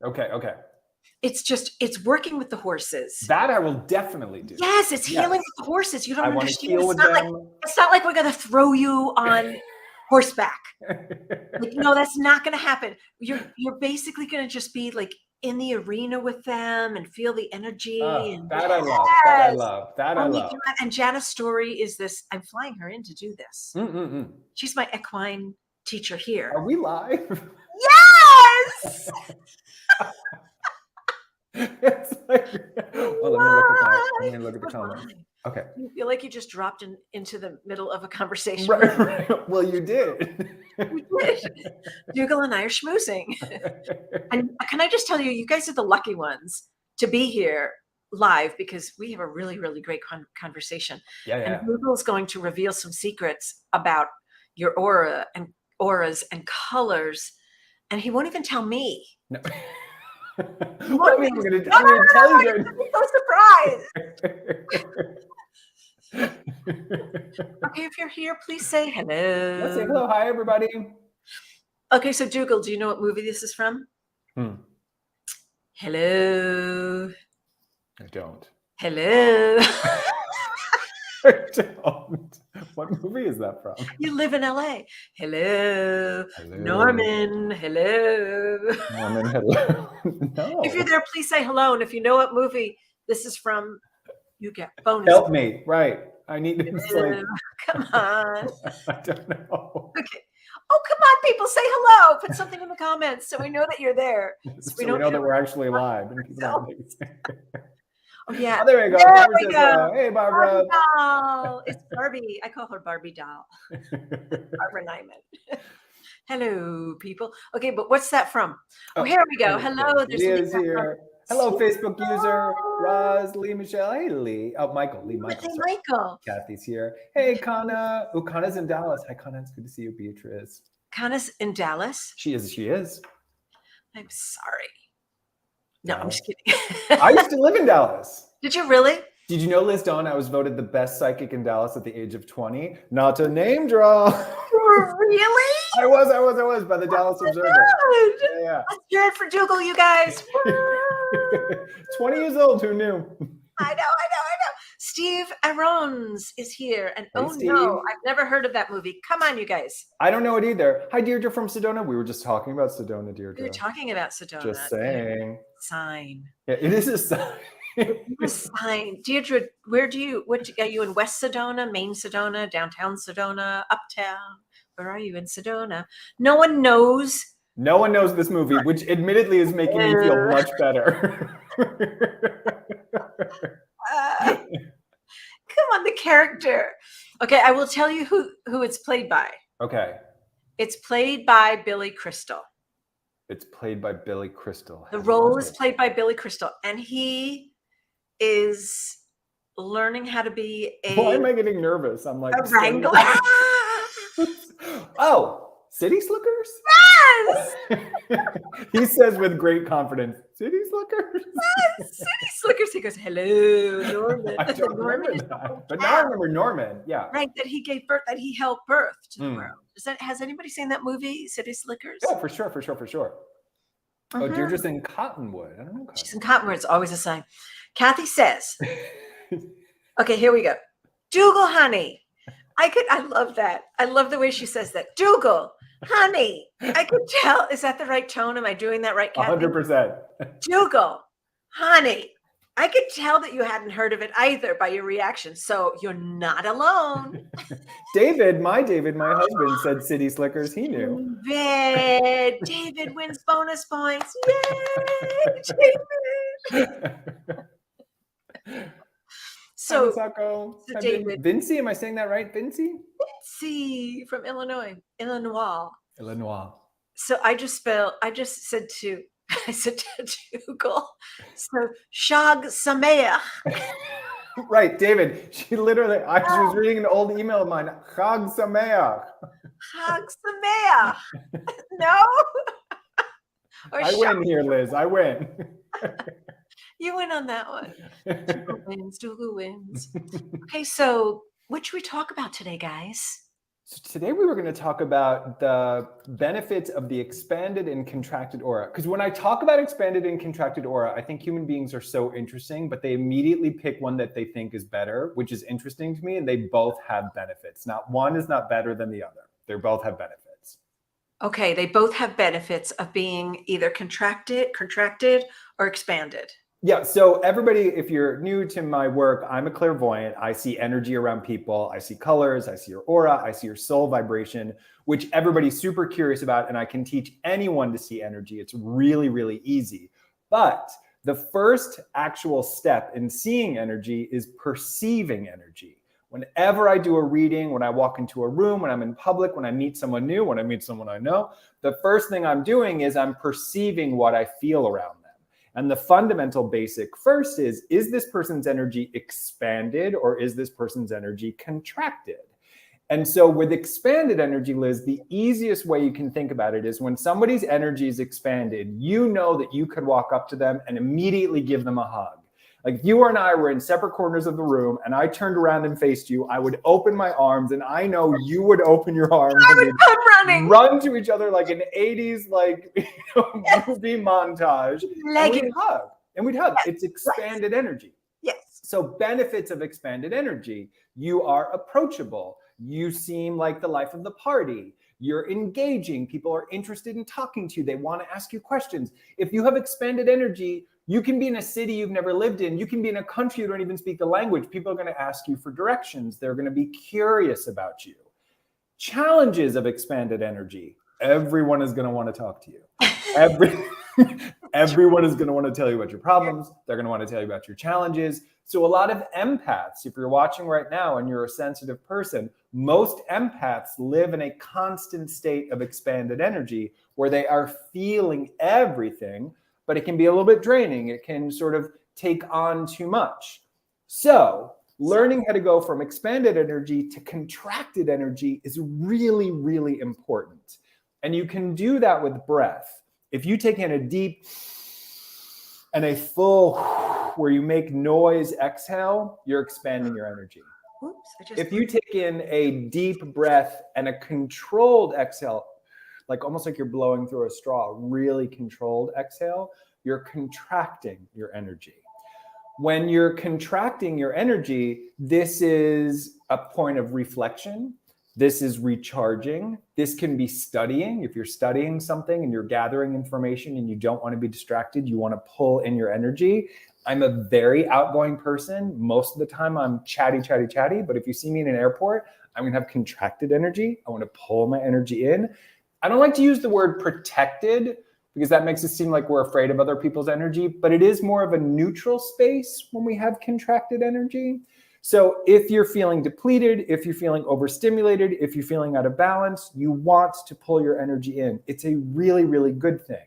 Okay. It's working with the horses. That I will definitely do. Yes, it's healing with the horses. You don't I want to understand. heal with them. It's not like we're going to throw you on horseback. Like, no, that's not going to happen. You're basically going to just be like in the arena with them and feel the energy. And that I love. That I love. That I love. God. And Jana's story is this. I'm flying her in to do this. She's my equine teacher here. Are we live? Yes! It's like, let me look at the comments. Okay. You feel like you just dropped into the middle of a conversation. Right. Well, you did. We did. Dougal and I are schmoozing. And can I just tell you, you guys are the lucky ones to be here live because we have a really, really great conversation. Yeah. And Dougal's going to reveal some secrets about your aura and auras and colors. And he won't even tell me. No. What I mean, I'm going to tell you. I'm so surprised. Okay, if you're here, please say hello. Let's say hello. Hi, everybody. Okay, so Dougal, do you know what movie this is from? Hello. I don't. Hello. I don't. What movie is that from? You live in LA. Hello. Norman. Hello. Norman, hello. No. If you're there, please say hello. And if you know what movie this is from, you get bonus. Help me. Right. I need to explain. Come on. I don't know. Okay. Oh, come on, people. Say hello. Put something in the comments so we know that you're there. So we know that we're actually live. Oh, yeah. Oh, there we go. There we go. Hey, Barbara. Doll. It's Barbie. I call her Barbie doll. Barbara Nyman. Hello, people. Okay, but what's that from? Oh, here we go. Hello. There's Leah's here. Hello, Facebook user. Roz, Lee, Michelle. Hey, Lee. Oh, Michael. Lee, Michael. Hey, Michael. Kathy's here. Hey, Kana. Oh, Kana's in Dallas. Hi, Kana. It's good to see you, Beatrice. Kana's in Dallas? She is. I'm sorry. No, I'm just kidding. I used to live in Dallas. Did you really? Did you know, Liz Dawn, I was voted the best psychic in Dallas at the age of 20? Not to name draw. Really? I was by the Dallas Observer. Yeah. Let's hear it for Dougal, you guys. 20 years old, who knew? I know. Steve Arons is here. And hey, oh Steve. no, I've never heard of that movie. Come on, you guys. I don't know it either. Hi, Deirdre from Sedona. We were just talking about Sedona, Deirdre. We were talking about Sedona. Just saying. Sign. Yeah, it is a sign. It's a sign. Deirdre, are you in West Sedona, Main Sedona, downtown Sedona, uptown? Where are you in Sedona? No one knows. No one knows this movie, which admittedly is making me feel much better. Come on, the character. Okay, I will tell you who it's played by. Okay. It's played by Billy Crystal. It's played by Billy Crystal. The role is played by Billy Crystal, and he is learning how to be a... Why am I getting nervous? I'm like... A wrangler. Oh, City Slickers? Yes! He says with great confidence, City Slickers? Yes, City Slickers. He goes, hello, Norman. I don't remember that. But now I remember Norman, yeah. Right, that he gave birth, that he helped birth to the world. Has anybody seen that movie, City Slickers? Yeah, for sure. Oh, Deirdre's in Cottonwood. I don't know. She's in Cottonwood. It's always a sign. Kathy says, okay, here we go. Dougal, honey. I love that. I love the way she says that. Dougal, honey. I could tell. Is that the right tone? Am I doing that right, Kathy? 100%. Dougal, honey. I could tell that you hadn't heard of it either by your reaction. So you're not alone. David, my husband said City Slickers. He knew. David wins bonus points. Yay, David. So David. Vinci, am I saying that right? Vinci from Illinois. So I said to Dougal, so Shag Sameach. Right, David. She literally, I was reading an old email of mine. Chag Sameach. Chag Sameach. No? I win here, Liz. I win. You win on that one. Dougal wins. Okay, so what should we talk about today, guys? So today we were going to talk about the benefits of the expanded and contracted aura. Because when I talk about expanded and contracted aura, I think human beings are so interesting, but they immediately pick one that they think is better, which is interesting to me. And they both have benefits. Not one is not better than the other. They both have benefits. Okay, they both have benefits of being either contracted, or expanded. Yeah, so everybody, if you're new to my work, I'm a clairvoyant. I see energy around people. I see colors. I see your aura. I see your soul vibration, which everybody's super curious about. And I can teach anyone to see energy. It's really, really easy. But the first actual step in seeing energy is perceiving energy. Whenever I do a reading, when I walk into a room, when I'm in public, when I meet someone new, when I meet someone I know, the first thing I'm doing is I'm perceiving what I feel around them. And the fundamental basic first is this person's energy expanded or is this person's energy contracted? And so with expanded energy, Liz, the easiest way you can think about it is when somebody's energy is expanded, you know that you could walk up to them and immediately give them a hug. Like if you and I were in separate corners of the room and I turned around and faced you, I would open my arms and I know you would open your arms and we'd running. run to each other like an 80s movie montage. And we'd hug. Yes, it's expanded energy. Yes. So benefits of expanded energy, you are approachable. You seem like the life of the party. You're engaging. People are interested in talking to you. They want to ask you questions. If you have expanded energy, you can be in a city you've never lived in. You can be in a country you don't even speak the language. People are going to ask you for directions. They're going to be curious about you. Challenges of expanded energy. Everyone is going to want to talk to you. Everyone is going to want to tell you about your problems. They're going to want to tell you about your challenges. So a lot of empaths, if you're watching right now and you're a sensitive person, most empaths live in a constant state of expanded energy where they are feeling everything, but it can be a little bit draining. It can sort of take on too much. So learning how to go from expanded energy to contracted energy is really, really important. And you can do that with breath. If you take in a deep and a full where you make noise exhale, you're expanding your energy. If you take in a deep breath and a controlled exhale, like almost like you're blowing through a straw, really controlled exhale, you're contracting your energy. When you're contracting your energy, this is a point of reflection. This is recharging. This can be studying. If you're studying something and you're gathering information and you don't want to be distracted, you want to pull in your energy. I'm a very outgoing person. Most of the time I'm chatty. But if you see me in an airport, I'm going to have contracted energy. I want to pull my energy in. I don't like to use the word protected because that makes it seem like we're afraid of other people's energy, but it is more of a neutral space when we have contracted energy. So if you're feeling depleted, if you're feeling overstimulated, if you're feeling out of balance, you want to pull your energy in. It's a really, really good thing.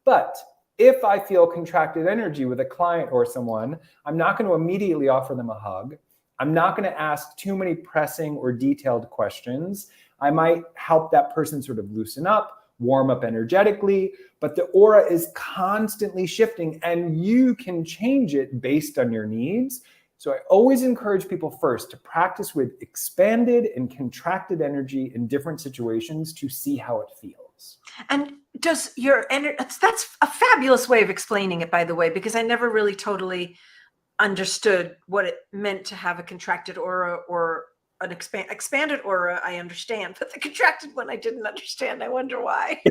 But if I feel contracted energy with a client or someone, I'm not going to immediately offer them a hug. I'm not going to ask too many pressing or detailed questions. I might help that person sort of loosen up, warm up energetically, but the aura is constantly shifting and you can change it based on your needs. So I always encourage people first to practice with expanded and contracted energy in different situations to see how it feels. And does your energy, that's a fabulous way of explaining it, by the way, because I never really totally understood what it meant to have a contracted aura or an expanded aura. I understand, but the contracted one I didn't understand. I wonder why.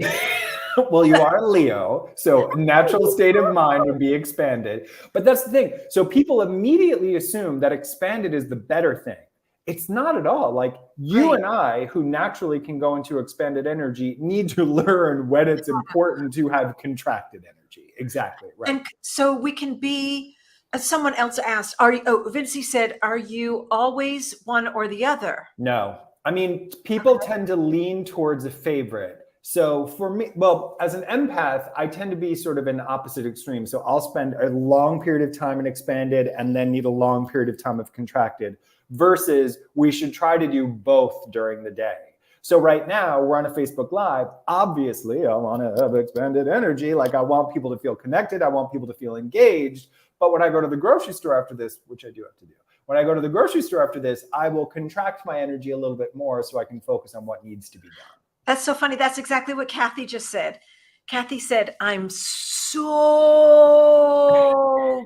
Well, you are a Leo, so natural state of mind would be expanded. But that's the thing. So people immediately assume that expanded is the better thing. It's not at all. Like you and I, who naturally can go into expanded energy, need to learn when it's important to have contracted energy. Exactly. Right. And so we can be, as someone else asked, Vinci said, are you always one or the other? No. I mean, people tend to lean towards a favorite. So for me, well, as an empath, I tend to be sort of an opposite extreme. So I'll spend a long period of time in expanded and then need a long period of time of contracted, versus we should try to do both during the day. So right now we're on a Facebook Live. Obviously, I want to have expanded energy. Like I want people to feel connected. I want people to feel engaged. But when I go to the grocery store after this, which I do have to do, When I go to the grocery store after this, I will contract my energy a little bit more so I can focus on what needs to be done. That's so funny. That's exactly what Kathy just said. Kathy said, I'm so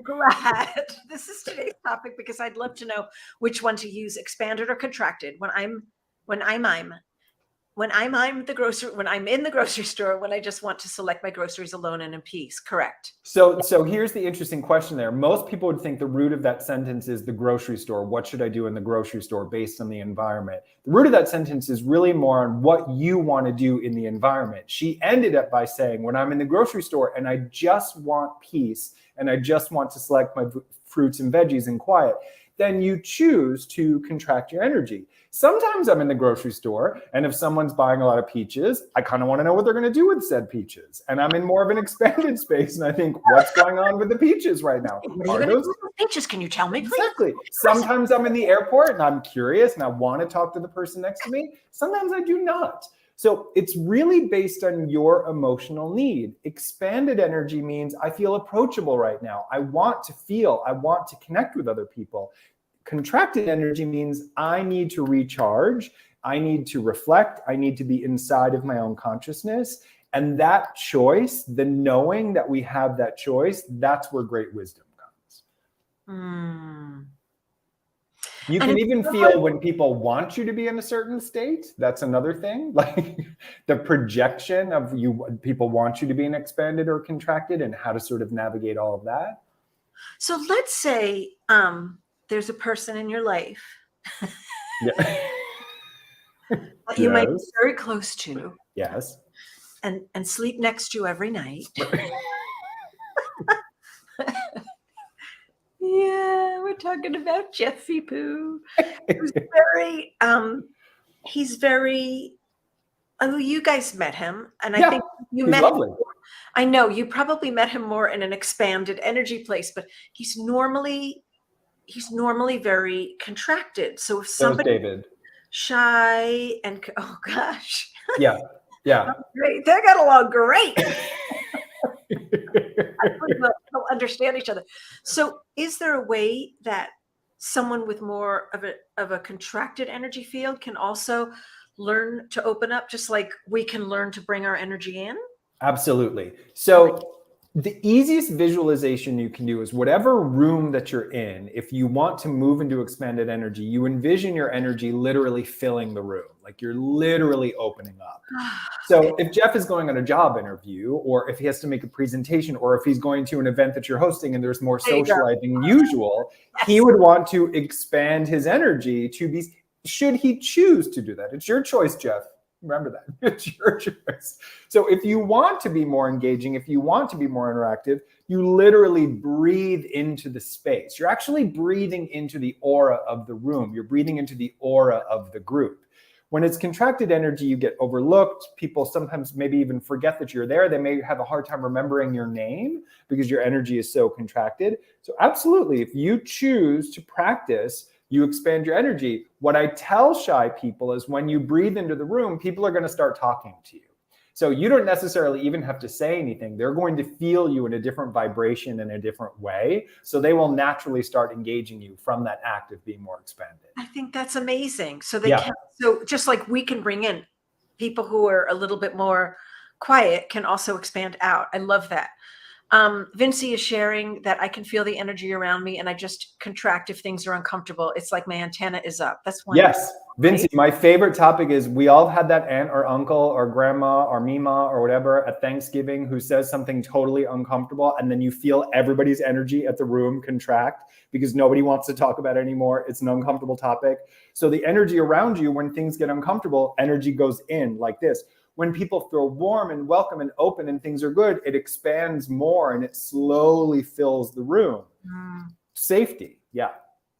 glad this is today's topic because I'd love to know which one to use, expanded or contracted. When I'm in the grocery store, when I just want to select my groceries alone and in peace. Correct. So here's the interesting question there. Most people would think the root of that sentence is the grocery store. What should I do in the grocery store based on the environment? The root of that sentence is really more on what you want to do in the environment. She ended up by saying, when I'm in the grocery store and I just want peace and I just want to select my fruits and veggies in quiet, then you choose to contract your energy. Sometimes I'm in the grocery store, and if someone's buying a lot of peaches, I kind of want to know what they're going to do with said peaches. And I'm in more of an expanded space, and I think, what's going on with the peaches right now? What are you going to do with peaches? Can you tell me, please? Exactly. Sometimes I'm in the airport, and I'm curious, and I want to talk to the person next to me. Sometimes I do not. So it's really based on your emotional need. Expanded energy means I feel approachable right now. I want to connect with other people. Contracted energy means I need to recharge. I need to reflect. I need to be inside of my own consciousness. And that choice, the knowing that we have that choice, that's where great wisdom comes. You can even feel when people want you to be in a certain state. That's another thing. Like the projection of people want you to be in expanded or contracted and how to sort of navigate all of that. So let's say there's a person in your life that you might be very close to. Yes. And sleep next to you every night. Yeah, we're talking about Jeffy Poo. He's very, you guys met him. And I think you met him. I know you probably met him more in an expanded energy place, but he's normally very contracted. So if somebody David. Shy and, oh gosh. Yeah. Great. They got along great. They'll understand each other. So is there a way that someone with more of a contracted energy field can also learn to open up, just like we can learn to bring our energy in? Absolutely. So the easiest visualization you can do is whatever room that you're in, if you want to move into expanded energy, you envision your energy literally filling the room, like you're literally opening up. So if Jeff is going on a job interview, or if he has to make a presentation, or if he's going to an event that you're hosting and there's more socializing than usual, he would want to expand his energy to be, should he choose to do that? It's your choice, Jeff. Remember that. It's your choice. So if you want to be more engaging, if you want to be more interactive, you literally breathe into the space. You're actually breathing into the aura of the room. You're breathing into the aura of the group. When it's contracted energy, you get overlooked. People sometimes maybe even forget that you're there. They may have a hard time remembering your name because your energy is so contracted. So absolutely, if you choose to practice, you expand your energy. What I tell shy people is when you breathe into the room, people are going to start talking to you. So you don't necessarily even have to say anything. They're going to feel you in a different vibration in a different way. So they will naturally start engaging you from that act of being more expanded. I think that's amazing. So they can, so just like we can bring in people who are a little bit more quiet can also expand out. I love that. Vinci is sharing that I can feel the energy around me and I just contract if things are uncomfortable. It's like my antenna is up. That's one. Yes, Vinci, my favorite topic is we all had that aunt or uncle or grandma or Mima or whatever at Thanksgiving who says something totally uncomfortable, and then you feel everybody's energy at the room contract because nobody wants to talk about it anymore. It's an uncomfortable topic. So the energy around you, when things get uncomfortable, energy goes in like this. When people feel warm and welcome and open and things are good, it expands more and it slowly fills the room. Safety. Yeah.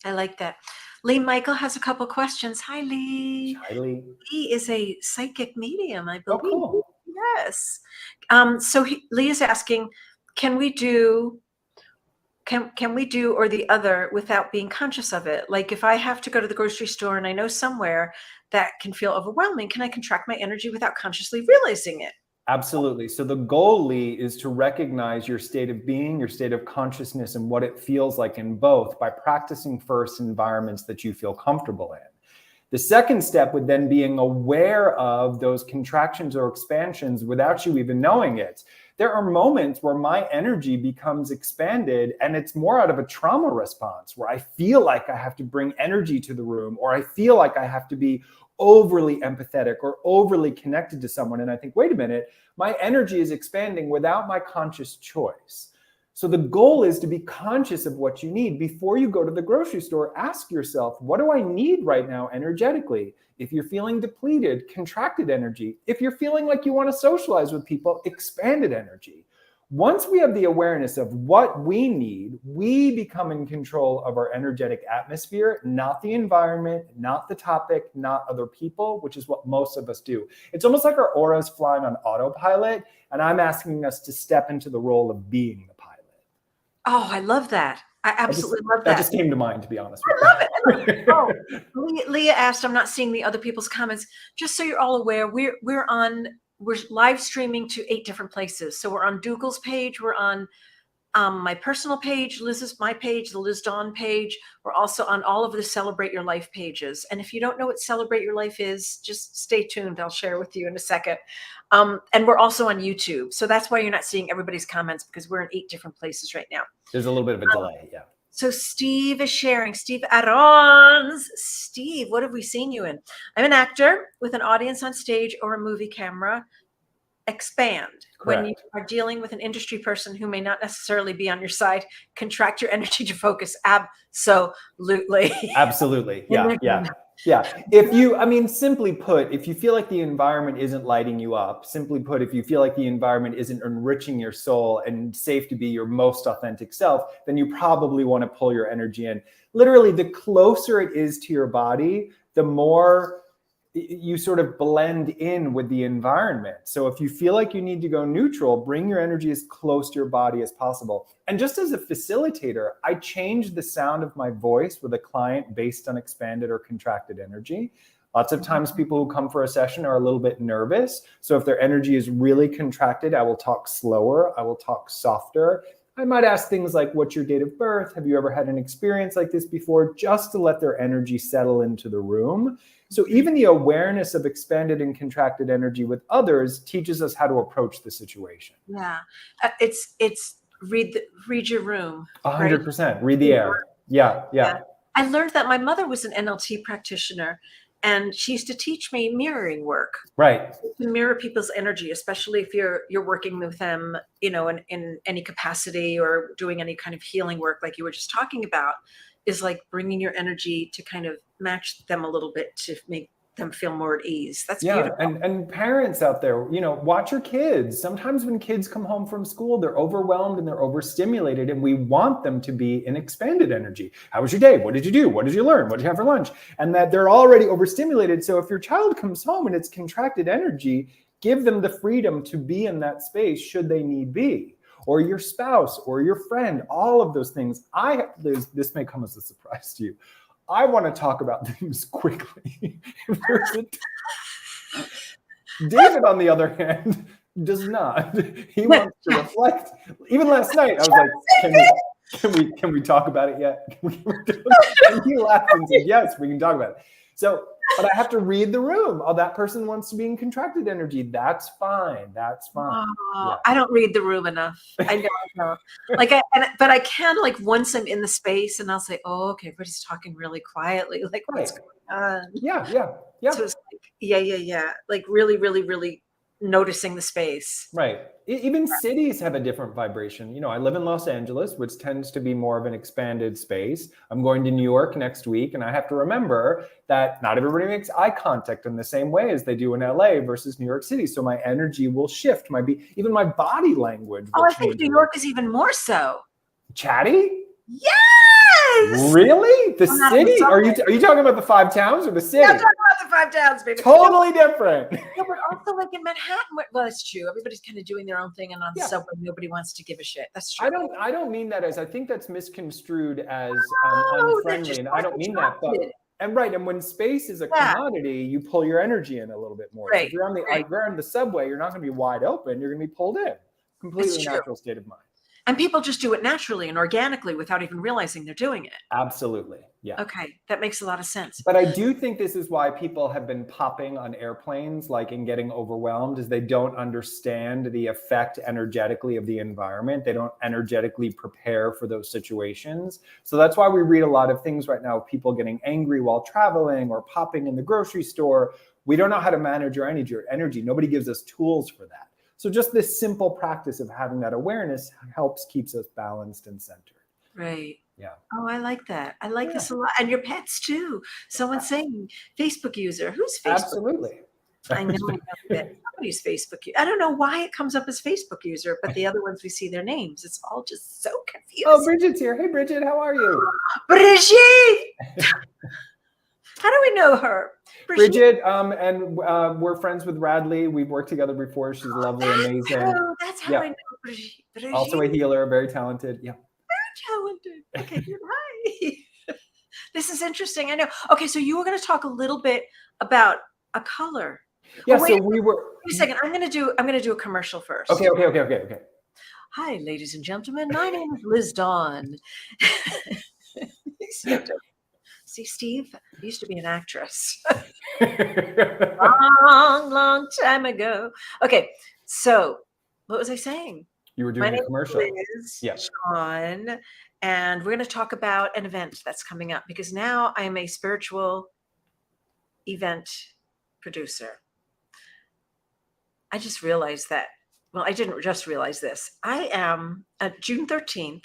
I like that. Lee Michael has a couple questions. Hi, Lee. Hi, Lee. He is a psychic medium, I believe. Oh, cool. Yes. So Lee is asking, can we do or the other without being conscious of it? Like if I have to go to the grocery store and I know somewhere that can feel overwhelming, can I contract my energy without consciously realizing it? Absolutely. So the goal, Lee, is to recognize your state of being, your state of consciousness, and what it feels like in both by practicing first environments that you feel comfortable in. The second step would then being aware of those contractions or expansions without you even knowing it. There are moments where my energy becomes expanded and it's more out of a trauma response where I feel like I have to bring energy to the room, or I feel like I have to be overly empathetic or overly connected to someone. And I think, wait a minute, my energy is expanding without my conscious choice. So the goal is to be conscious of what you need. Before you go to the grocery store, ask yourself, what do I need right now energetically? If you're feeling depleted, contracted energy. If you're feeling like you want to socialize with people, expanded energy. Once we have the awareness of what we need, we become in control of our energetic atmosphere, not the environment, not the topic, not other people, which is what most of us do. It's almost like our aura is flying on autopilot, and I'm asking us to step into the role of being the pilot. Oh, I love that. I absolutely love that. That just came to mind, to be honest with I love it. I love it. Oh, Leah asked, I'm not seeing the other people's comments. Just so you're all aware, we're live streaming to 8 different places. So we're on Dougal's page. We're on my personal page, my page, the Liz Dawn page. We're also on all of the Celebrate Your Life pages. And if you don't know what Celebrate Your Life is, just stay tuned. I'll share with you in a second. And we're also on YouTube. So that's why you're not seeing everybody's comments, because we're in 8 different places right now. There's a little bit of a delay, yeah. So Steve is sharing. Steve Arons. Steve, what have we seen you in? I'm an actor with an audience on stage or a movie camera. Expand. Correct. When you are dealing with an industry person who may not necessarily be on your side, contract your energy to focus. Absolutely. Absolutely. Yeah. If you, simply put, if you feel like the environment isn't lighting you up, simply put, if you feel like the environment isn't enriching your soul and safe to be your most authentic self, then you probably want to pull your energy in. Literally, the closer it is to your body, the more you sort of blend in with the environment. So if you feel like you need to go neutral, bring your energy as close to your body as possible. And just as a facilitator, I change the sound of my voice with a client based on expanded or contracted energy. Lots of times people who come for a session are a little bit nervous. So if their energy is really contracted, I will talk slower. I will talk softer. I might ask things like, what's your date of birth? Have you ever had an experience like this before? Just to let their energy settle into the room. So even the awareness of expanded and contracted energy with others teaches us how to approach the situation. Yeah, it's read your room. 100%. Right? Read the air. Yeah. I learned that my mother was an NLT practitioner, and she used to teach me mirroring work. Right. To mirror people's energy, especially if you're working with them, in any capacity or doing any kind of healing work, like you were just talking about, is like bringing your energy to kind of match them a little bit to make them feel more at ease. That's beautiful. And parents out there, watch your kids. Sometimes when kids come home from school, they're overwhelmed and they're overstimulated, and we want them to be in expanded energy. How was your day? What did you do? What did you learn? What did you have for lunch? And that they're already overstimulated. So if your child comes home and it's contracted energy, give them the freedom to be in that space should they need be. Or your spouse or your friend, all of those things. This may come as a surprise to you. I want to talk about things quickly. David, on the other hand, does not. He wants to reflect. Even last night, I was like, can we talk about it yet? And he laughed and said, yes, we can talk about it. So, but I have to read the room. Oh, that person wants to be in contracted energy. That's fine. That's fine. Oh, yeah. I don't read the room enough. I know. But I can, once I'm in the space, and I'll say, oh, okay, everybody's talking really quietly. Like, what's going on? Yeah. So it's yeah. Like really, really, really noticing the space. Right. Even cities have a different vibration. I live in Los Angeles, which tends to be more of an expanded space. I'm going to New York next week, and I have to remember that not everybody makes eye contact in the same way as they do in LA versus New York City. So my energy will shift. Even my body language will I think New York is even more so. Chatty? Yes! Really? The city? Are you talking about the 5 towns or the city? Yeah, I'm talking about the 5 towns, baby. Totally different. No, but also in Manhattan. Well, that's true. Everybody's kind of doing their own thing, and on the subway, nobody wants to give a shit. That's true. I don't mean that as, I think that's misconstrued as unfriendly, and I don't mean that. But And right, and when space is a Yeah. commodity, you pull your energy in a little bit more. So Right, if you're on right. if you're on the subway, you're not going to be wide open. You're going to be pulled in. Completely true. natural state of mind. And people just do it naturally and organically without even realizing they're doing it. Absolutely, yeah. Okay, that makes a lot of sense. But I do think this is why people have been popping on airplanes, like, and getting overwhelmed, is they don't understand the effect energetically of the environment. They don't energetically prepare for those situations. So that's why we read a lot of things right now, people getting angry while traveling or popping in the grocery store. We don't know how to manage our energy. Nobody gives us tools for that. So just this simple practice of having that awareness keeps us balanced and centered. Right. Yeah. Oh, I like that. I like Yeah. this a lot. And your pets too. Someone's saying Facebook user. Who's Facebook? Absolutely. I know that somebody's Facebook. I don't know why it comes up as Facebook user, but the other ones we see their names. It's all just so confusing. Oh, Bridget's here. Hey, Bridget, how are you? Brigitte! How do we know her? Bridget, and we're friends with Radley. We've worked together before. She's lovely, amazing. That's how Yeah. I know Brigitte. Also a healer, very talented. Yeah. Talented. Okay, hi. This is interesting. I know. Okay, so you were going to talk a little bit about a color. Yeah. Oh, So we were. Wait a second. I'm going to do a commercial first. Okay. Hi, ladies and gentlemen. My name is Liz Dawn. See, Steve, I used to be an actress. long time ago. Okay, so what was I saying? You were My doing a name commercial. is Yeah. Sean, and we're going to talk about an event that's coming up because now I'm a spiritual event producer. I just realized that. Well, I didn't just realize this. I am June 13th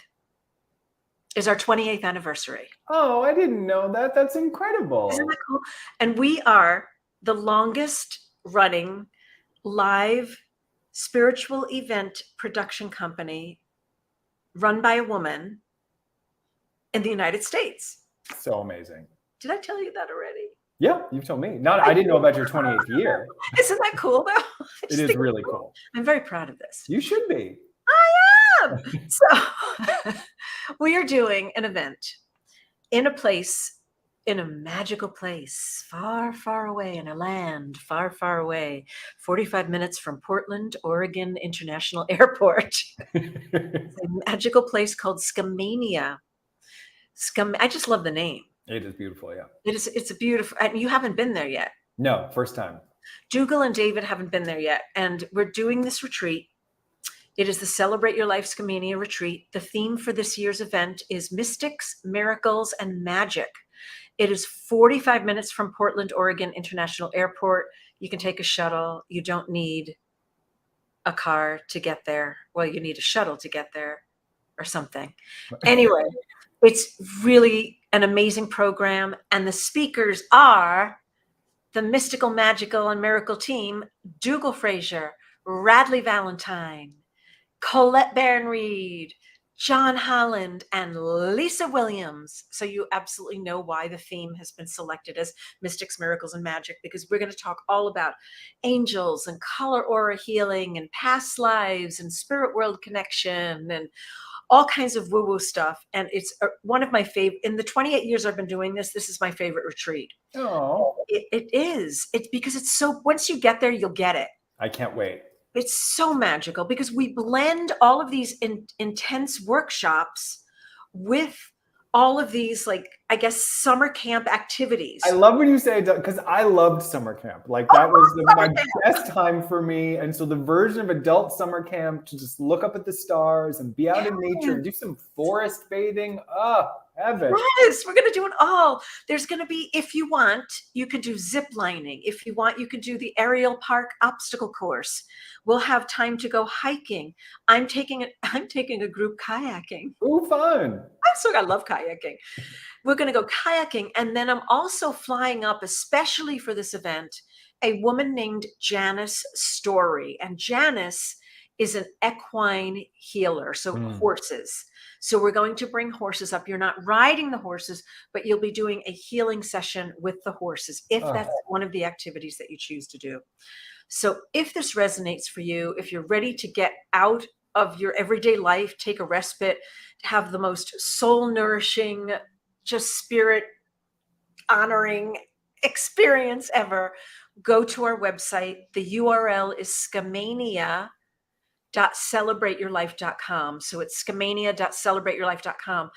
is our 28th anniversary. Oh, I didn't know that. That's incredible. Isn't that cool? And we are the longest running live spiritual event production company run by a woman in the United States. So amazing. Did I tell you that already? Yeah, you've told me. I didn't know about your 28th year. Isn't that cool though? It is really cool. I'm very proud of this. You should be. I am. So we are doing an event in a magical place, far, far away, in a land far, far away, 45 minutes from Portland, Oregon International Airport. It's a magical place called Skamania. I just love the name. It is beautiful, yeah. It's a beautiful, and you haven't been there yet. No, first time. Dougal and David haven't been there yet. And we're doing this retreat. It is the Celebrate Your Life Skamania retreat. The theme for this year's event is Mystics, Miracles, and Magic. It is 45 minutes from Portland, Oregon International Airport. You can take a shuttle. You don't need a car to get there. Well, you need a shuttle to get there or something. Anyway, it's really an amazing program. And the speakers are the Mystical, Magical, and Miracle team, Dougal Fraser, Radley Valentine, Colette Baron-Reed, John Holland, and Lisa Williams. So you absolutely know why the theme has been selected as Mystics, Miracles, and Magic, because we're going to talk all about angels and color aura healing and past lives and spirit world connection and all kinds of woo-woo stuff. And it's one of my favorite. In the 28 years I've been doing this, this is my favorite retreat. Oh, It is. It's because it's so, once you get there, you'll get it. I can't wait. It's so magical because we blend all of these intense workshops with all of these, like, I guess, summer camp activities. I love when you say, because I loved summer camp. Like, that was my best time for me. And so the version of adult summer camp, to just look up at the stars and be out in nature and do some forest bathing. Oh, heaven. Yes, we're going to do it all. There's going to be, if you want, you could do zip lining. If you want, you could do the aerial park obstacle course. We'll have time to go hiking. I'm taking a group kayaking. Ooh, fun. I love kayaking. We're going to go kayaking. And then I'm also flying up, especially for this event, a woman named Janice Story. And Janice is an equine healer, so horses. So we're going to bring horses up. You're not riding the horses, but you'll be doing a healing session with the horses, if that's one of the activities that you choose to do. So if this resonates for you, if you're ready to get out of your everyday life, take a respite, have the most soul nourishing, just spirit honoring experience ever. Go to our website. The URL is scamania.celebrateyourlife.com. So it's scamania.celebrateyourlife.com.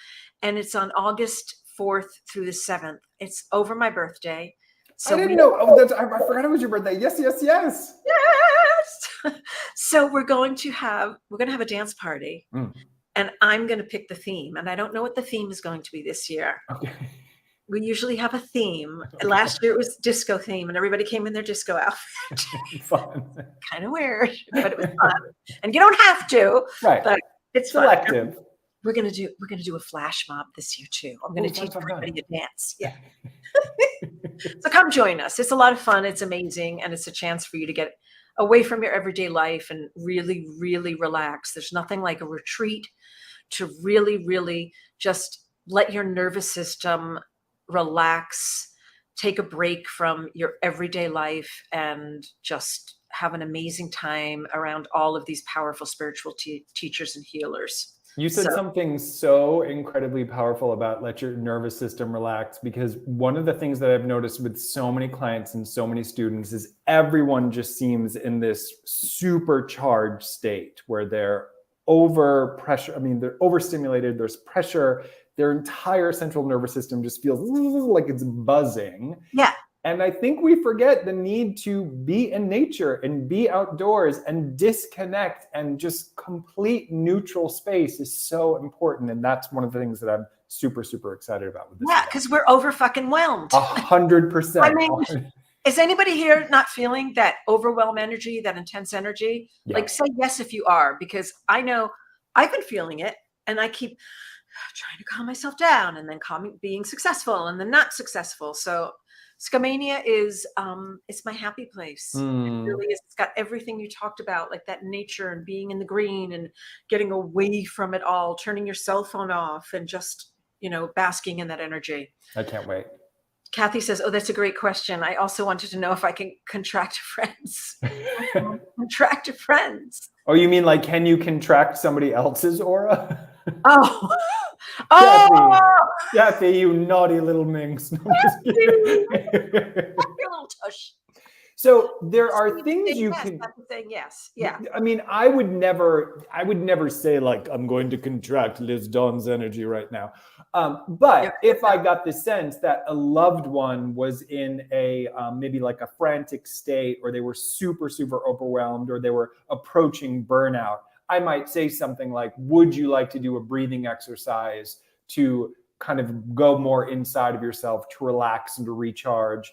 And it's on August 4th through the 7th. It's over my birthday. So I didn't know. Oh, I forgot it was your birthday. Yes. Yes. So we're going to have a dance party, and I'm going to pick the theme. And I don't know what the theme is going to be this year. Okay. We usually have a theme. Okay. Last year it was disco theme, and everybody came in their disco outfit. Fun. Kind of weird, but it was fun. And you don't have to, Right. But it's selective. Fun. We're gonna do a flash mob this year too. I'm gonna teach everybody to dance. Yeah. So come join us. It's a lot of fun. It's amazing, and it's a chance for you to get away from your everyday life and really, really relax. There's nothing like a retreat to really, really just let your nervous system relax, take a break from your everyday life, and just have an amazing time around all of these powerful spiritual teachers and healers. You said something so incredibly powerful about let your nervous system relax, because one of the things that I've noticed with so many clients and so many students is everyone just seems in this supercharged state where they're over pressure. I mean, they're overstimulated, there's pressure. Their entire central nervous system just feels like it's buzzing. Yeah. And I think we forget the need to be in nature and be outdoors and disconnect, and just complete neutral space is so important. And that's one of the things that I'm super, super excited about with this. Yeah, because we're over fucking whelmed. 100%. I mean, is anybody here not feeling that overwhelm energy, that intense energy? Yeah. Like, say yes if you are, because I know I've been feeling it, and I keep trying to calm myself down, and then being successful, and then not successful. So Scamania is it's my happy place. It really is. It's got everything you talked about, like that nature and being in the green and getting away from it all, turning your cell phone off, and just, basking in that energy. I can't wait. Kathy says, oh, that's a great question. I also wanted to know if I can contract friends. Contract friends. Oh, you mean like, can you contract somebody else's aura? Oh. Kathy, you naughty little minx. No, Your little tush. So there are things you can. I'm saying yes. Yeah. I mean, I would never say like, I'm going to contract Liz Dawn's energy right now. But if I got the sense that a loved one was in a maybe like a frantic state, or they were super, super overwhelmed, or they were approaching burnout, I might say something like, would you like to do a breathing exercise to kind of go more inside of yourself, to relax and to recharge?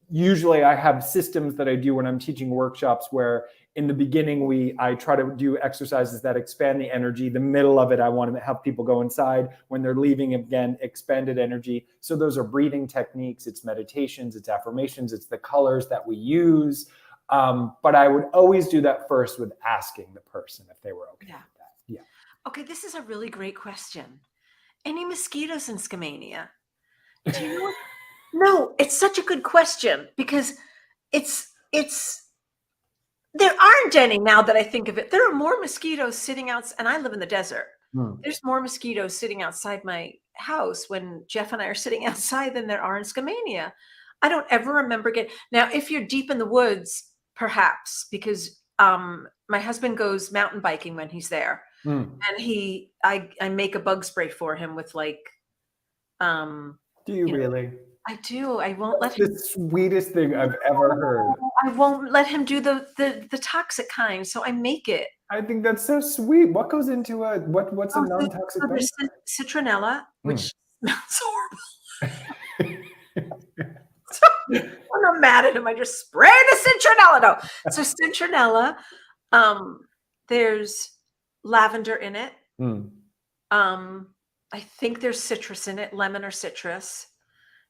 Usually I have systems that I do when I'm teaching workshops where in the beginning I try to do exercises that expand the energy. The middle of it, I want to have people go inside. When they're leaving, again, expanded energy. So those are breathing techniques, it's meditations, it's affirmations, it's the colors that we use. But I would always do that first with asking the person if they were okay with that. Yeah. Okay, this is a really great question. Any mosquitoes in Scamania? Do you know what? No, it's such a good question, because there aren't any now that I think of it. There are more mosquitoes sitting out, and I live in the desert. There's more mosquitoes sitting outside my house when Jeff and I are sitting outside than there are in Scamania. I don't ever remember now, if you're deep in the woods, perhaps, because my husband goes mountain biking when he's there. And I make a bug spray for him with like do you really? I do. I won't let him. The sweetest thing I've ever heard. I won't let him do the toxic kind, so I make it. I think that's so sweet. What goes into what's a non-toxic bug? There's citronella, which smells horrible. So when I'm mad at him, I just spray the citronella. No. So citronella, there's lavender in it. I think there's citrus in it, lemon or citrus.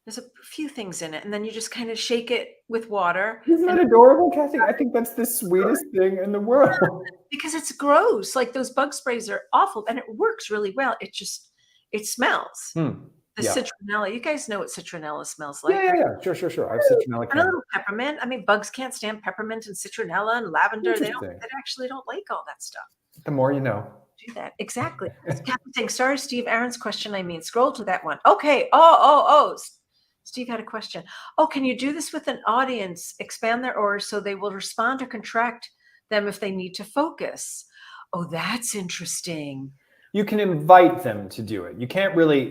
There's a few things in it, and then you just kind of shake it with water. Isn't that adorable, Kathy? I think that's the sweetest thing in the world. Because it's gross. Like, those bug sprays are awful, and it works really well. It smells. The citronella. You guys know what citronella smells like. Yeah. Sure. I have citronella. And a little peppermint. I mean, bugs can't stand peppermint and citronella and lavender. They actually don't like all that stuff. The more you know. Do that. Exactly. Kathy saying, sorry, Steve, Aaron's question. Scroll to that one. Okay. Oh. Steve had a question. Oh, can you do this with an audience? Expand their aura so they will respond or contract them if they need to focus. Oh, that's interesting. You can invite them to do it. You can't really,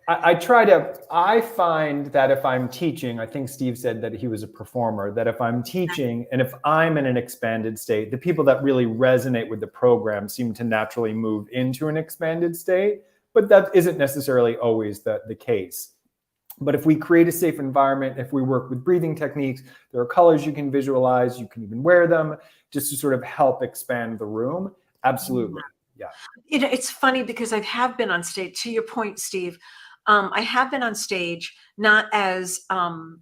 I find that if I'm teaching, I think Steve said that he was a performer, that if I'm teaching and if I'm in an expanded state, the people that really resonate with the program seem to naturally move into an expanded state, but that isn't necessarily always the case. But if we create a safe environment, if we work with breathing techniques, there are colors you can visualize, you can even wear them just to sort of help expand the room. Absolutely. Yeah. It's funny because I have been on stage, to your point, Steve. I have been on stage, not as an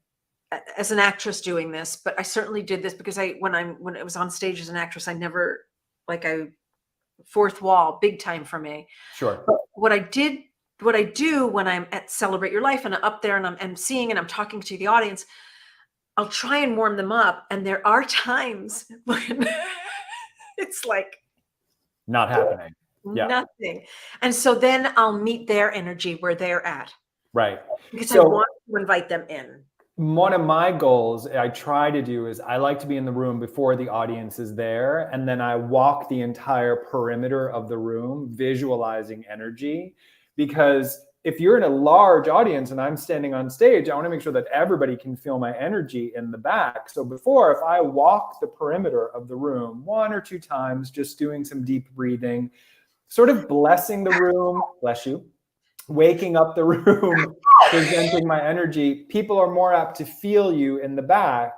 actress doing this, but I certainly did this because when I was on stage as an actress, I never, fourth wall, big time for me. Sure. But what I do when I'm at Celebrate Your Life and I'm up there and I'm emceeing and I'm talking to the audience, I'll try and warm them up. And there are times when it's like not happening. Yeah. Nothing. And so then I'll meet their energy where they're at. Right. Because I want to invite them in. One of my goals I try to do is I like to be in the room before the audience is there. And then I walk the entire perimeter of the room, visualizing energy. Because if you're in a large audience and I'm standing on stage, I want to make sure that everybody can feel my energy in the back. So if I walk the perimeter of the room 1 or 2 times, just doing some deep breathing, sort of blessing the room, bless you, waking up the room, presenting my energy, people are more apt to feel you in the back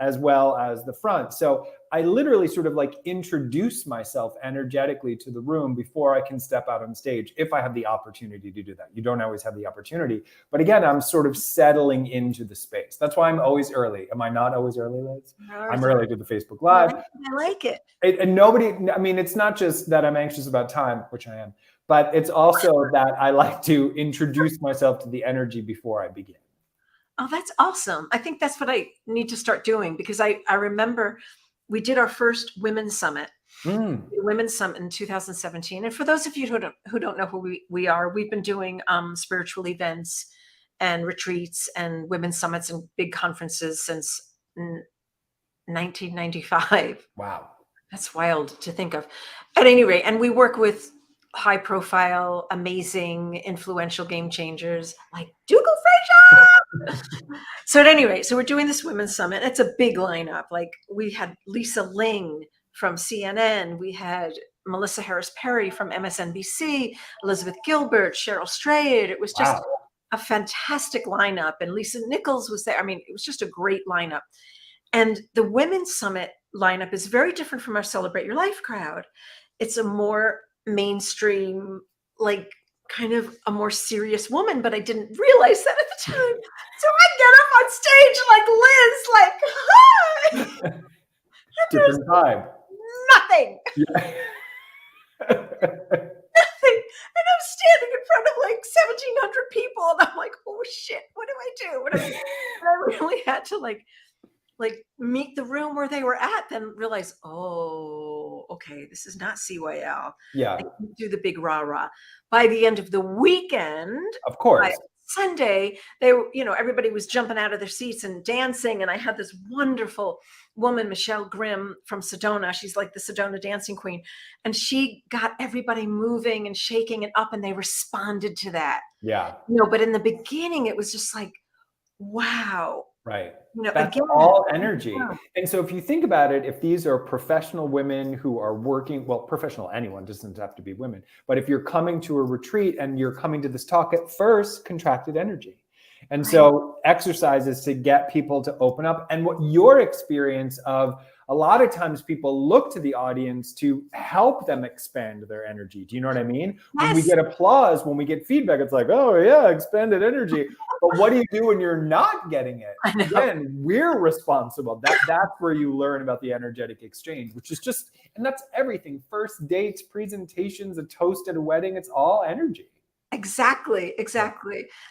as well as the front. So I literally sort of introduce myself energetically to the room before I can step out on stage, if I have the opportunity to do that. You don't always have the opportunity. But again, I'm sort of settling into the space. That's why I'm always early. Am I not always early, Liz? I'm early to the Facebook Live. I like it. And it's not just that I'm anxious about time, which I am, but it's also that I like to introduce myself to the energy before I begin. Oh, that's awesome. I think that's what I need to start doing, because I remember we did our first women's summit, women's summit in 2017. And for those of you who don't know who we are, we've been doing spiritual events and retreats and women's summits and big conferences since 1995. Wow. That's wild to think of. At any rate, and we work with high profile, amazing, influential game changers like Dougal Fraser. So at any rate, so we're doing this women's summit. It's a big lineup. We had Lisa Ling from CNN. We had Melissa Harris Perry from MSNBC, Elizabeth Gilbert, Cheryl Strayed. It was just a fantastic lineup. And Lisa Nichols was there. I mean, it was just a great lineup. And the women's summit lineup is very different from our Celebrate Your Life crowd. It's a more mainstream, kind of a more serious woman, but I didn't realize that at the time. So I get up on stage like Liz, hi. Different vibe. Nothing. Yeah. Nothing. And I'm standing in front of 1,700 people, and I'm like, oh shit, what do I do? And I really had to meet the room where they were at, then realize, oh, okay, this is not CYL. Yeah. I can't do the big rah-rah. By the end of the weekend, of course, Sunday, they were, everybody was jumping out of their seats and dancing. And I had this wonderful woman, Michelle Grimm from Sedona. She's like the Sedona dancing queen. And she got everybody moving and shaking and up, and they responded to that. Yeah. But in the beginning, it was just like, wow. Right. That's all energy. Yeah. And so if you think about it, if these are professional women who are working, well, professional, anyone, doesn't have to be women, but if you're coming to a retreat and you're coming to this talk, at first, contracted energy. And so exercises to get people to open up. And what your experience of, a lot of times people look to the audience to help them expand their energy. Do you know what I mean? Yes. When we get applause, when we get feedback, it's like, oh yeah, expanded energy. But what do you do when you're not getting it? Again, we're responsible. That's where you learn about the energetic exchange, which is just, and that's everything. First dates, presentations, a toast at a wedding, it's all energy. Exactly.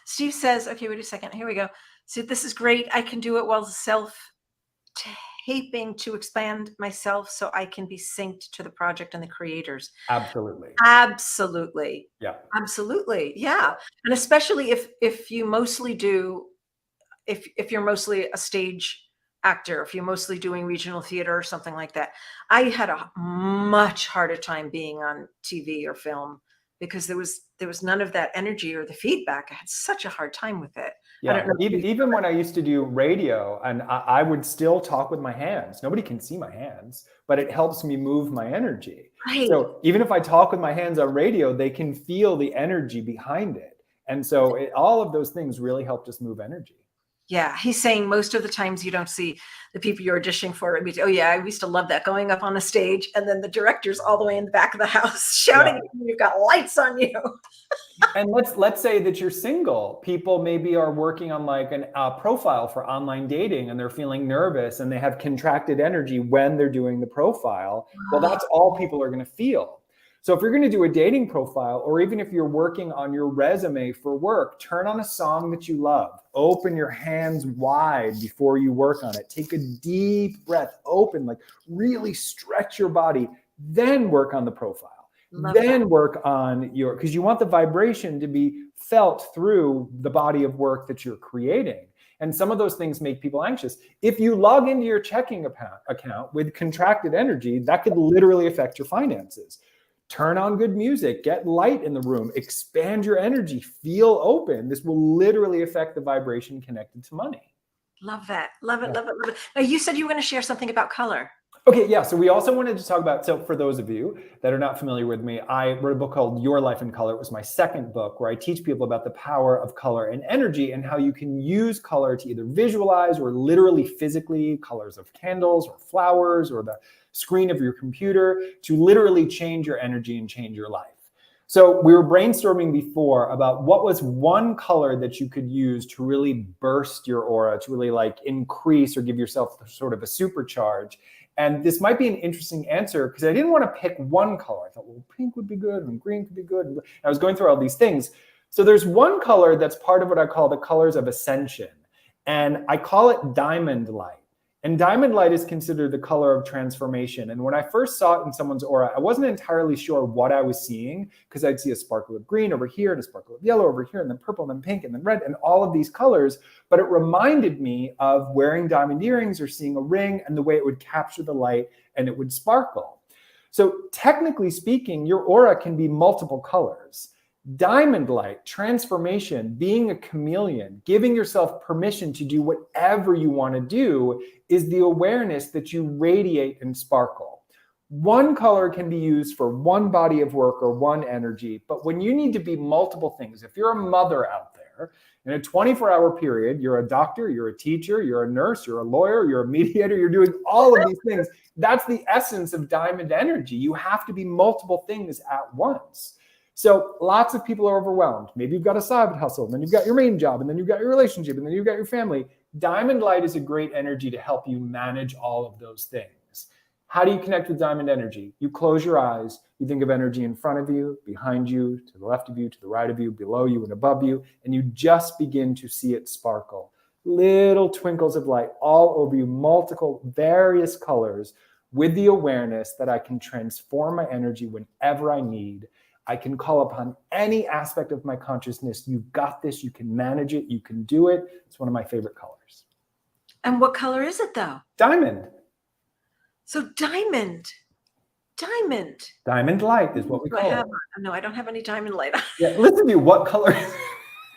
Steve says, okay, wait a second. Here we go. So this is great. I can do it while self-taping to expand myself so I can be synced to the project and the creators. Absolutely. Absolutely. Yeah. Absolutely. Yeah. And especially if you mostly do if you're mostly a stage actor, if you're mostly doing regional theater or something like that. I had a much harder time being on TV or film because there was none of that energy or the feedback. I had such a hard time with it. I Yeah, don't know. even when I used to do radio, and I would still talk with my hands. Nobody can see my hands, but it helps me move my energy. Right. So even if I talk with my hands on radio, they can feel the energy behind it. And so all of those things really help us move energy. Yeah, he's saying most of the times you don't see the people you're auditioning for. Oh yeah, I used to love that, going up on a stage and then the director's all the way in the back of the house shouting at you, you've got lights on you. And let's say that you're single. People maybe are working on like a profile for online dating, and they're feeling nervous and they have contracted energy when they're doing the profile. Well, that's all people are going to feel. So if you're going to do a dating profile, or even if you're working on your resume for work, turn on a song that you love. Open your hands wide before you work on it. Take a deep breath, open, like really stretch your body, then work on the profile. Then work on because you want the vibration to be felt through the body of work that you're creating. And some of those things make people anxious. If you log into your checking account with contracted energy, that could literally affect your finances. Turn on good music, get light in the room, expand your energy, feel open. This will literally affect the vibration connected to money. Love that. Love it, love it, love it. Now, you said you were going to share something about color. Okay, yeah. So we also wanted to talk about, so for those of you that are not familiar with me, I wrote a book called Your Life in Color. It was my second book, where I teach people about the power of color and energy and how you can use color to either visualize or literally physically, colors of candles or flowers or the screen of your computer, to literally change your energy and change your life. So we were brainstorming before about what was one color that you could use to really burst your aura, to really like increase or give yourself sort of a supercharge. And this might be an interesting answer because I didn't want to pick one color. I thought, well, pink would be good and green could be good. And I was going through all these things. So there's one color that's part of what I call the colors of ascension. And I call it diamond light. And diamond light is considered the color of transformation. And when I first saw it in someone's aura, I wasn't entirely sure what I was seeing, because I'd see a sparkle of green over here and a sparkle of yellow over here, and then purple and then pink and then red and all of these colors. But it reminded me of wearing diamond earrings or seeing a ring and the way it would capture the light and it would sparkle. So technically speaking, your aura can be multiple colors. Diamond light, transformation, being a chameleon, giving yourself permission to do whatever you want to do, is the awareness that you radiate and sparkle. One color can be used for one body of work or one energy, but when you need to be multiple things, if you're a mother out there, in a 24-hour period, you're a doctor, you're a teacher, you're a nurse, you're a lawyer, you're a mediator, you're doing all of these things. That's the essence of diamond energy. You have to be multiple things at once. So lots of people are overwhelmed. Maybe you've got a side hustle, and then you've got your main job, and then you've got your relationship, and then you've got your family. Diamond light is a great energy to help you manage all of those things. How do you connect with diamond energy? You close your eyes, you think of energy in front of you, behind you, to the left of you, to the right of you, below you, and above you, and you just begin to see it sparkle. Little twinkles of light all over you, multiple, various colors, with the awareness that I can transform my energy whenever I need. I can call upon any aspect of my consciousness. You've got this. You can manage it. You can do it. It's one of my favorite colors. And what color is it, though? Diamond. So diamond light is what we call it. No, I don't have any diamond light on. Yeah, listen to you. What color is it?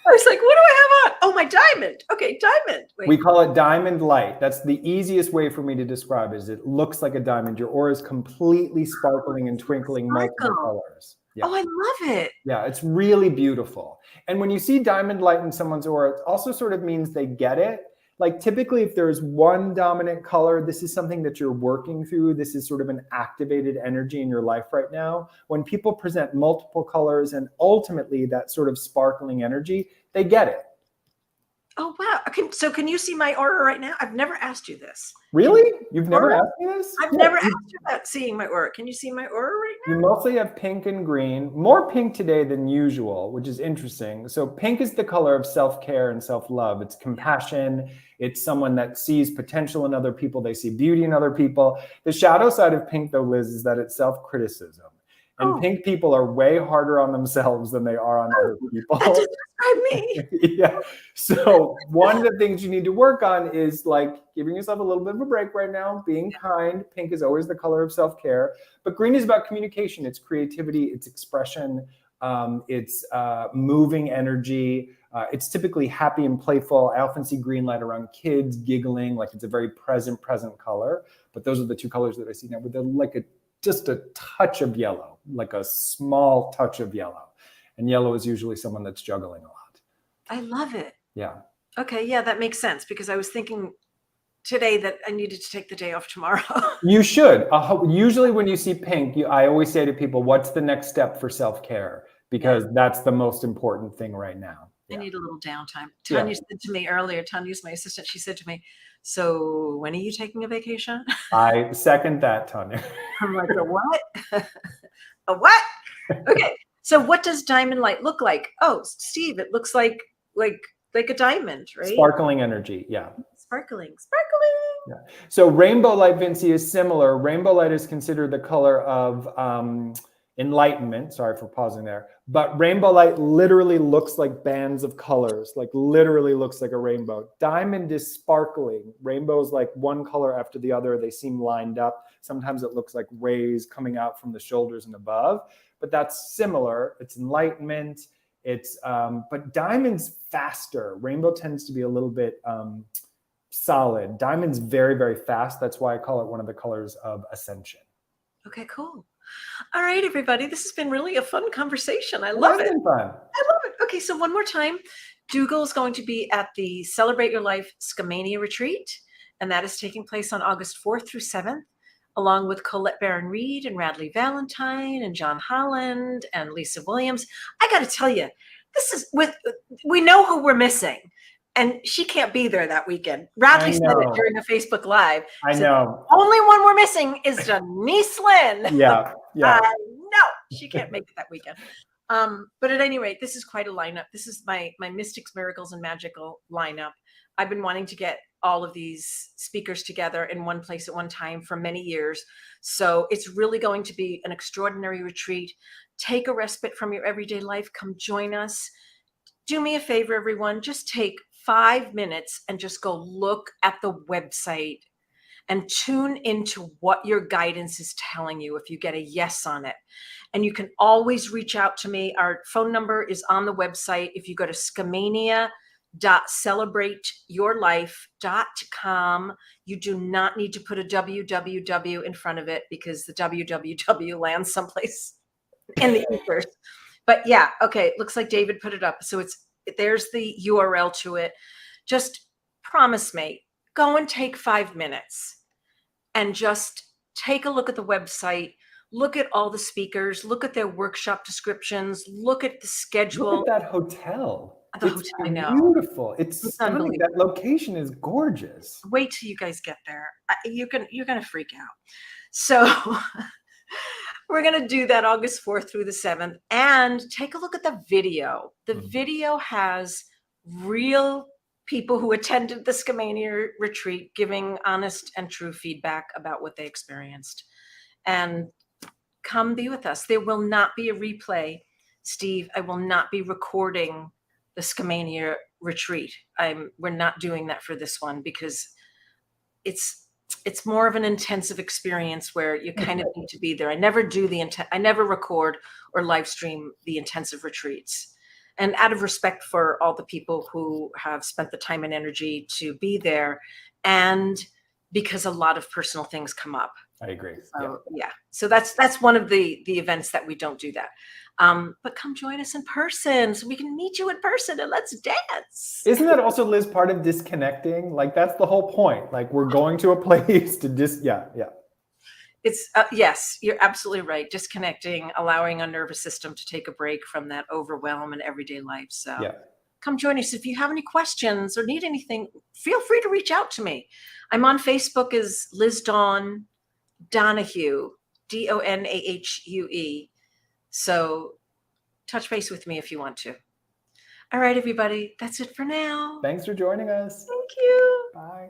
I was like, what do I have on? Oh, my diamond. Okay, diamond. Wait. We call it diamond light. That's the easiest way for me to describe it. Is it looks like a diamond. Your aura is completely sparkling and twinkling multiple colors. Yeah. Oh, I love it. Yeah, it's really beautiful. And when you see diamond light in someone's aura, it also sort of means they get it. Like typically if there's one dominant color, this is something that you're working through. This is sort of an activated energy in your life right now. When people present multiple colors and ultimately that sort of sparkling energy, they get it. Oh, wow. So can you see my aura right now? I've never asked you this. Really? You've never asked me this? I've never asked you about seeing my aura. Can you see my aura right now? You mostly have pink and green, more pink today than usual, which is interesting. So pink is the color of self-care and self-love. It's compassion. It's someone that sees potential in other people. They see beauty in other people. The shadow side of pink, though, Liz, is that it's self-criticism. And Oh. pink people are way harder on themselves than they are on other people. That does describe me. Yeah. So one of the things you need to work on is like giving yourself a little bit of a break right now, being kind. Pink is always the color of self-care, but green is about communication. It's creativity, it's expression, it's moving energy. It's typically happy and playful. I often see green light around kids giggling, like it's a very present color. But those are the two colors that I see now with just a touch of yellow, like a small touch of yellow. And yellow is usually someone that's juggling a lot. I love it. Yeah. Okay, yeah, that makes sense because I was thinking today that I needed to take the day off tomorrow. You should. Usually when you see pink, I always say to people, what's the next step for self-care? Because that's the most important thing right now. I need a little downtime. Yeah. Tanya said to me earlier, Tanya's my assistant, she said to me, so when are you taking a vacation? I second that, Tanya. I'm like, a what? A what? Okay. So what does diamond light look like? Oh, Steve, it looks like a diamond, right? Sparkling energy, yeah. Sparkling. Yeah. So rainbow light, Vinci, is similar. Rainbow light is considered the color of enlightenment. Sorry for pausing there. But rainbow light literally looks like bands of colors, like literally looks like a rainbow. Diamond is sparkling. Rainbow is like one color after the other. They seem lined up. Sometimes it looks like rays coming out from the shoulders and above, but that's similar. It's enlightenment. It's but diamond's faster. Rainbow tends to be a little bit solid. Diamond's very, very fast. That's why I call it one of the colors of ascension. Okay, cool. All right, everybody. This has been really a fun conversation. I love it. Fun. I love it. Okay, so one more time. Dougal is going to be at the Celebrate Your Life Skamania Retreat, and that is taking place on August 4th through 7th, along with Colette Barron-Reed and Radley Valentine and John Holland and Lisa Williams. I got to tell you, we know who we're missing. And she can't be there that weekend. Radley said it during a Facebook Live. I know. Only one we're missing is Denise Lynn. Yeah. No, she can't make it that weekend. But at any rate, this is quite a lineup. This is my Mystics, Miracles, and Magical lineup. I've been wanting to get all of these speakers together in one place at one time for many years. So it's really going to be an extraordinary retreat. Take a respite from your everyday life. Come join us. Do me a favor, everyone. Just take 5 minutes and just go look at the website and tune into what your guidance is telling you if you get a yes on it. And you can always reach out to me. Our phone number is on the website. If you go to skamania.celebrateyourlife.com, you do not need to put a www in front of it because the www lands someplace in the ethers. But yeah, okay, it looks like David put it up. So there's the URL to it. Just promise me, go and take 5 minutes and just take a look at the website, look at all the speakers, look at their workshop descriptions, look at the schedule. Look at that hotel. It's beautiful. It's stunning. That location is gorgeous. Wait till you guys get there. You're gonna freak out. So we're going to do that August 4th through the 7th, and take a look at the video. The video has real people who attended the Skamania retreat giving honest and true feedback about what they experienced. And come be with us. There will not be a replay, Steve. I will not be recording the Skamania retreat. We're not doing that for this one because it's more of an intensive experience where you kind of need to be there. I never record or live stream the intensive retreats. And out of respect for all the people who have spent the time and energy to be there, and because a lot of personal things come up. I agree. So, yeah. So that's one of the events that we don't do that. But come join us in person so we can meet you in person and let's dance. Isn't that also, Liz, part of disconnecting? Like that's the whole point. Like we're going to a place to yeah. It's yes, you're absolutely right. Disconnecting, allowing our nervous system to take a break from that overwhelm in everyday life. So come join us. If you have any questions or need anything, feel free to reach out to me. I'm on Facebook as Liz Dawn Donahue, Donahue. So touch base with me if you want to. All right, everybody. That's it for now. Thanks for joining us. Thank you. Bye.